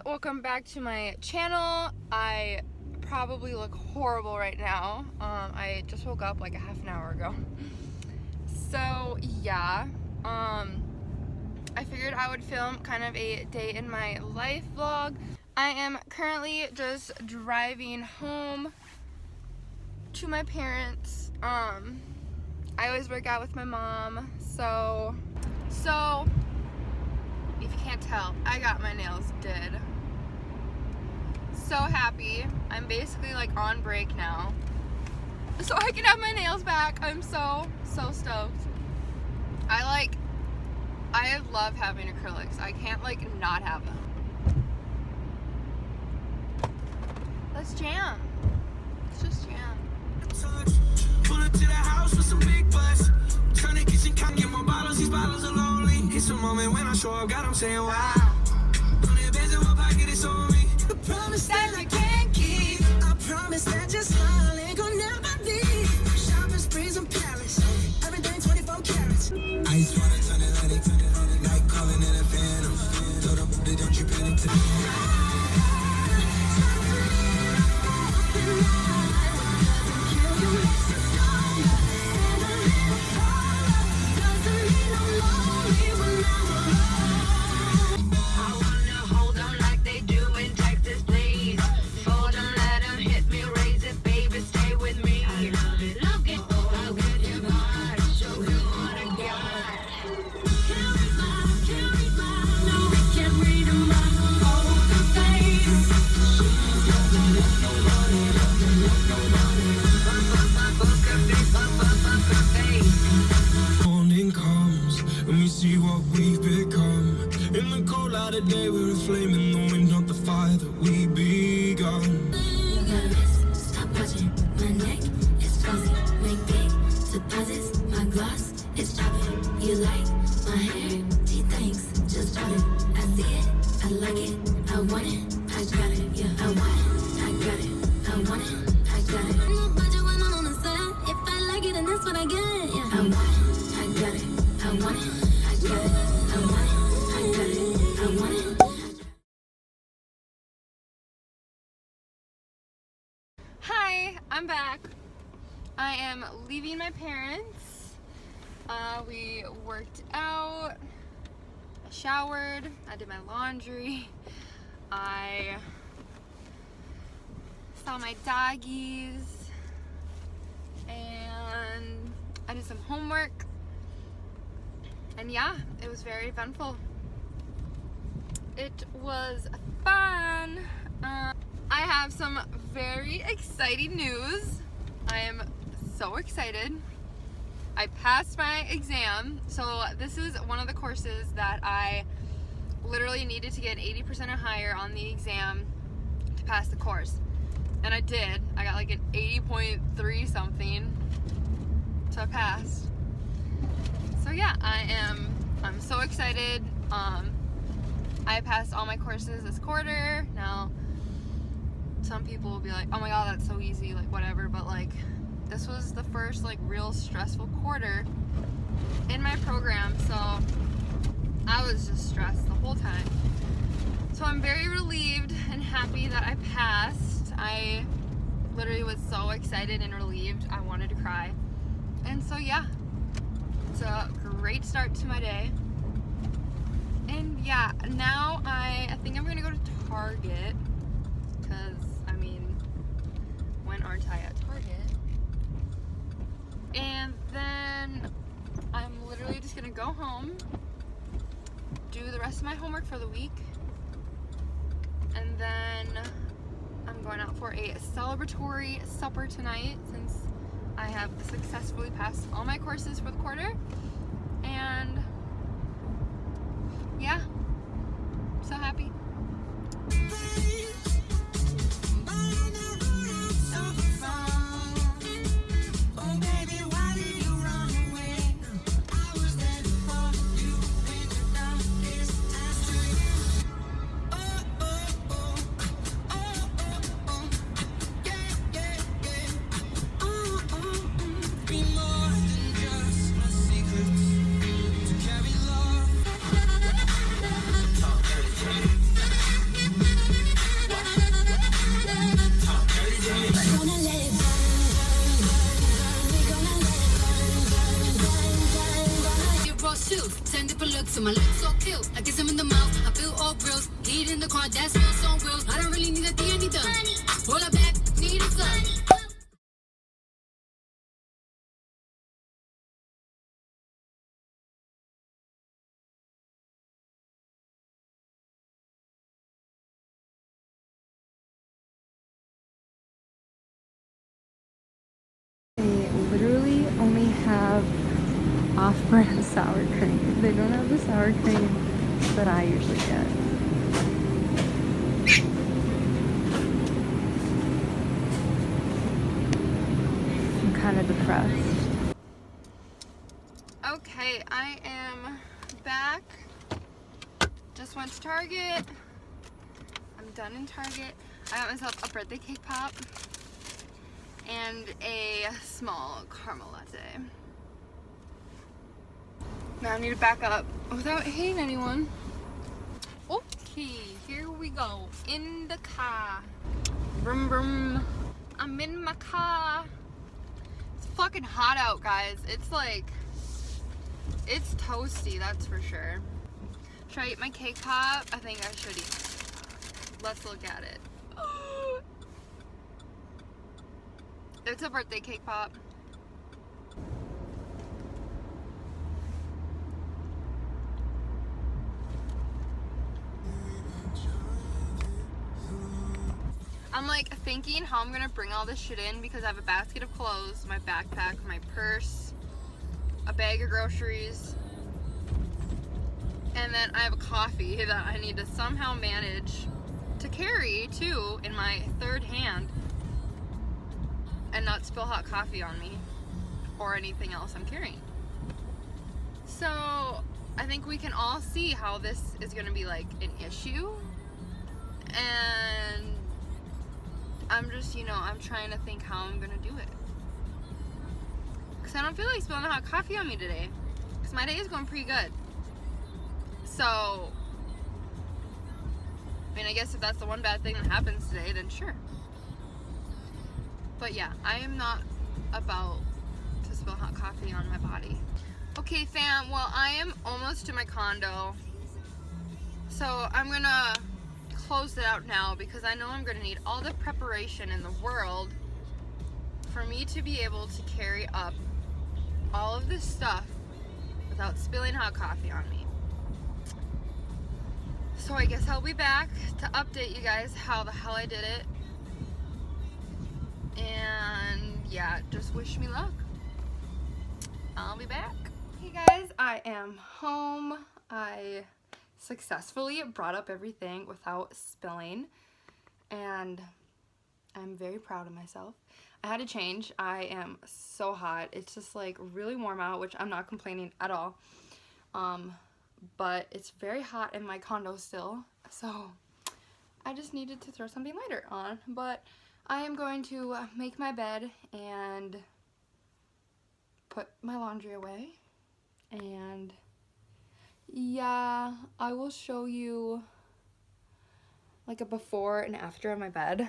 welcome back to my channel. I probably look horrible right now. I just woke up like a half an hour ago. So yeah, I figured I would film kind of a day in my life vlog. I am currently just driving home to my parents. I always work out with my mom, so if you can't tell, I got my nails did. So happy. I'm basically like on break now, so I can have my nails back. I'm so stoked. I love having acrylics. I can't like not have them. Let's jam. Let's just jam. Pull up to the house with some big butts. Turn the kitchen, come get more bottles. These bottles are lonely. It's a moment when I show up, God, I'm saying wow. On the bench in my pocket, it's on me. I promise that I can't keep. I promise that your smile ain't gonna never leave. Shopping sprees in Paris. Everything 24 carats. I just wanna turn it like calling it a phantom. Told them, don't you panic to see what we've become. In the cold light of day, we're a flame in the wind, not the fire that we begun. Stop watching my neck, it's fuzzy. Make big deposits, my gloss is chopping. You like my hair? Gee, thanks, just bought it. I see it, I like it, I want it, I got it. Yeah, I want it, I got it, I want it, I got it. No budget when I'm on the set. If I like it, then that's what I get. Yeah, I want it, I got it, I want it. Hi, I'm back. I am leaving my parents. We worked out, I showered, I did my laundry, I saw my doggies, and I did some homework. And yeah, it was very eventful. It was fun. I have some very exciting news. I am so excited. I passed my exam. So this is one of the courses that I literally needed to get 80% or higher on the exam to pass the course. And I did. I got like an 80.3 something. So I passed. So yeah, I'm so excited. I passed all my courses this quarter. Now, some people will be like, oh my god, that's so easy, like whatever, but like, this was the first like real stressful quarter in my program, so I was just stressed the whole time. So I'm very relieved and happy that I passed. I literally was so excited and relieved, I wanted to cry. And so yeah, it's a great start to my day. And yeah, now I think I'm gonna go to Target, because I mean, when aren't I at Target? And then I'm literally just gonna go home, do the rest of my homework for the week, and then I'm going out for a celebratory supper tonight since I have successfully passed all my courses for the quarter. And yeah, so happy. 10 different looks, and my lips so cute. I kiss him in the mouth, I feel all grills. Heat in the car, that smells so real. I don't really need a D, I need the money. Pull her back, need a sub. They literally only have off-brand sour cream. They don't have the sour cream that I usually get. I'm kind of depressed. Okay, I am back. Just went to Target. I'm done in Target. I got myself a birthday cake pop and a small caramel latte. Now I need to back up without hitting anyone. Okay, here we go. In the car. Vroom vroom. I'm in my car. It's fucking hot out, guys. It's like, it's toasty, that's for sure. Should I eat my cake pop? I think I should eat. Let's look at it. It's a birthday cake pop. I'm like thinking how I'm gonna bring all this shit in because I have a basket of clothes, my backpack, my purse, a bag of groceries, and then I have a coffee that I need to somehow manage to carry too in my third hand and not spill hot coffee on me or anything else I'm carrying. So I think we can all see how this is gonna be like an issue, and I'm just, you know, I'm trying to think how I'm gonna do it. Cause I don't feel like spilling hot coffee on me today. Cause my day is going pretty good. So, I mean, I guess if that's the one bad thing that happens today, then sure. But yeah, I am not about to spill hot coffee on my body. Okay, fam, well, I am almost to my condo. So I'm gonna close it out now because I know I'm gonna need all the preparation in the world for me to be able to carry up all of this stuff without spilling hot coffee on me. So I guess I'll be back to update you guys how the hell I did it. And yeah, just wish me luck. I'll be back. Hey guys, I am home. I successfully brought up everything without spilling, and I'm very proud of myself. I had to change. I am so hot. It's just like really warm out, which I'm not complaining at all. But it's very hot in my condo still, so I just needed to throw something lighter on. But I am going to make my bed and put my laundry away, and yeah, I will show you like a before and after of my bed.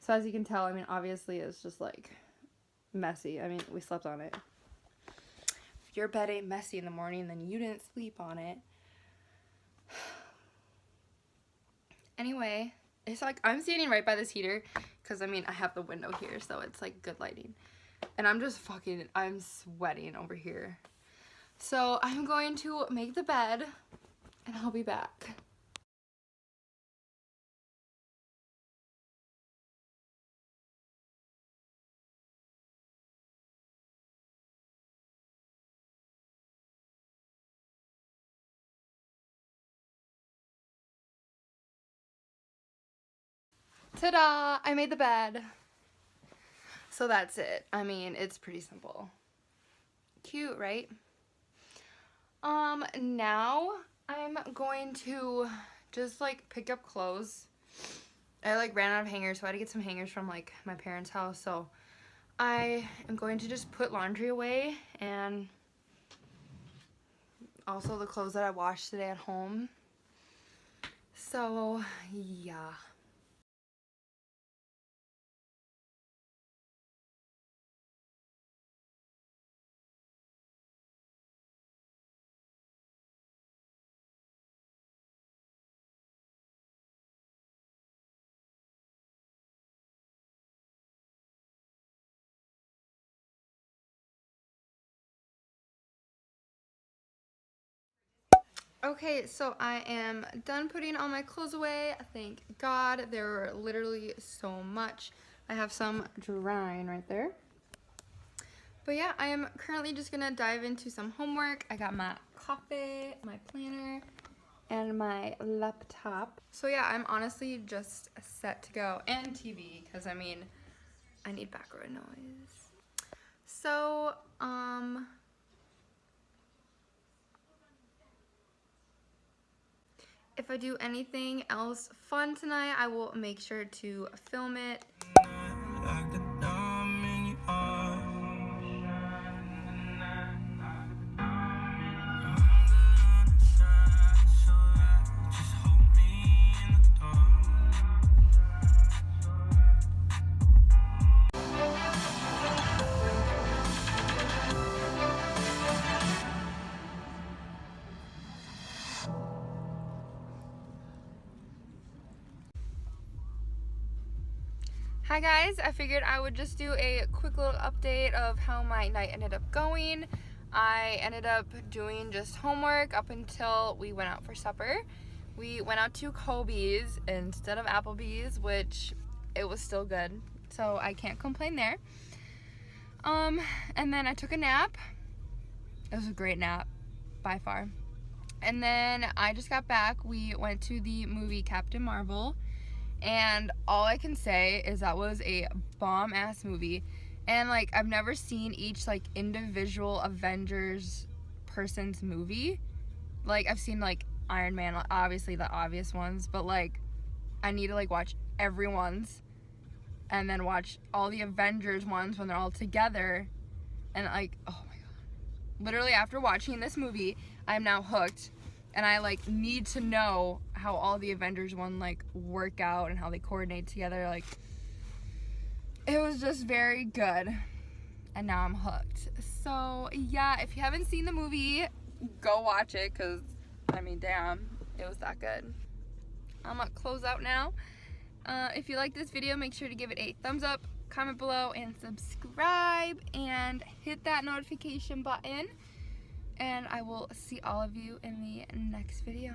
So as you can tell, I mean, obviously it's just like messy. I mean, we slept on it. If your bed ain't messy in the morning, then you didn't sleep on it. Anyway, it's like I'm standing right by this heater because I mean, I have the window here, so it's like good lighting. And I'm just I'm sweating over here. So I'm going to make the bed and I'll be back. Ta-da! I made the bed. So that's it. I mean, it's pretty simple. Cute, right? Now I'm going to just like pick up clothes. I like ran out of hangers, so I had to get some hangers from like my parents' house. So I am going to just put laundry away, and also the clothes that I washed today at home. So yeah. Okay, so I am done putting all my clothes away. Thank God. There were literally so much. I have some drying right there. But yeah, I am currently just gonna dive into some homework. I got my coffee, my planner, and my laptop. So yeah, I'm honestly just set to go. And TV, because I mean, I need background noise. So, if I do anything else fun tonight, I will make sure to film it. Like the dumb in your arms. Just hold me in the dark. Hi guys, I figured I would just do a quick little update of how my night ended up going. I ended up doing just homework up until we went out for supper. We went out to Kobe's instead of Applebee's, which it was still good, so I can't complain there. And then I took a nap. It was a great nap, by far. And then I just got back. We went to the movie Captain Marvel. And all I can say is that was a bomb-ass movie. And, like, I've never seen each, like, individual Avengers person's movie. Like, I've seen, like, Iron Man, obviously the obvious ones. But, like, I need to, like, watch everyone's. And then watch all the Avengers ones when they're all together. And, like, oh my god. Literally, after watching this movie, I'm now hooked. And I, like, need to know how all the Avengers one, like, work out and how they coordinate together. Like, it was just very good. And now I'm hooked. So, yeah, if you haven't seen the movie, go watch it. Because, I mean, damn, it was that good. I'm gonna close out now. If you like this video, make sure to give it a thumbs up, comment below, and subscribe. And hit that notification button. And I will see all of you in the next video.